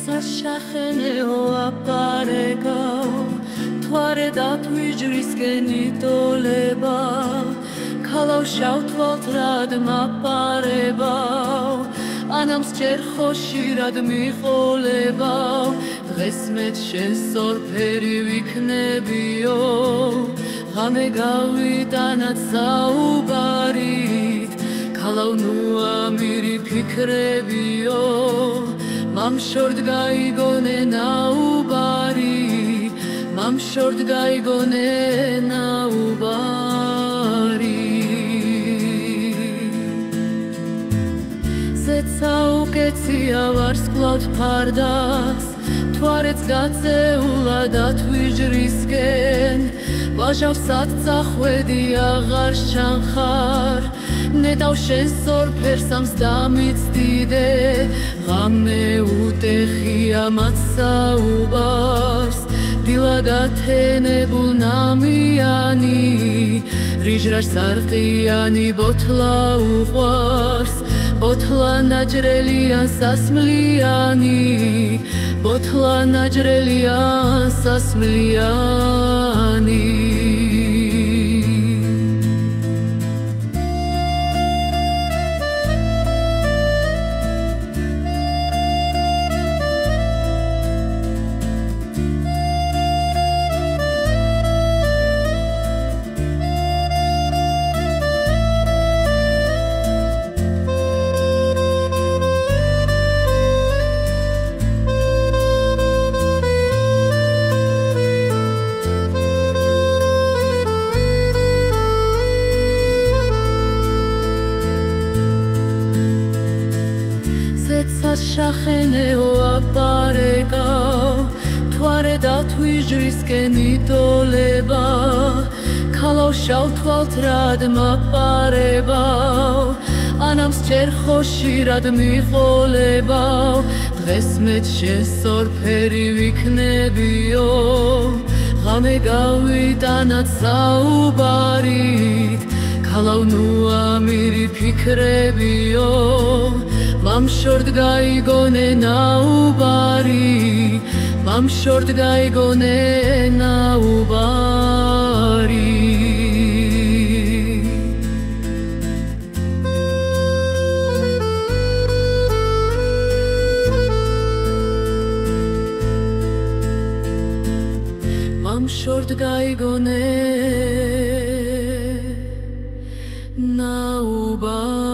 საშახენეო აპარეკავ თვარე დათვიჯრისკენ იტოლება ქალავ შავთვალთ რად მაპარებავ ანამ სჯერ ხოშირად მიყოლებავ დღეს მეც შენ სორფერი ვიქნებიო ღამე გავიტანად საუბარით ქალავ ნუ ამირი ფიქრებიო მამშორდ გაიგონე ნაუბარი მამშორდ გაიგონე ნაუბარი ზეცა უკეცია ვარს კლავთ ფარდას თვარეც გაწეულა დათვიჯრისკენ ვაჟავსად წახვედი აღარ შანხარ ნეტავ შენ სორფერს ამს დამიცდიდე ღამე უტეხია მათ საუბარს დილა გათენებულ ნამიანი რიჟრაშ სარყიანი ბოთლა უყვარს ბოთლა ნაჯრელიან სასმლიანი ბოთლა ნაჯრელიან სასმლიანი საშახენეო აპარეკავ თვარე დათვიჯრისკენ იტოლება ქალავ შავთვალთ რად მაპარებავ ანამ სჯერ ხოშირად მიყოლებავ დღეს მეც შენ სორფერი ვიქნებიო ღამე გავიტანად საუბარით ქალავ ნუ ამირი ფიქრებიო მამშორდ გაიგონე ნაუბარი მამშორდ გაიგონე ნაუბარი მამშორდ გაიგონე ნაუბარი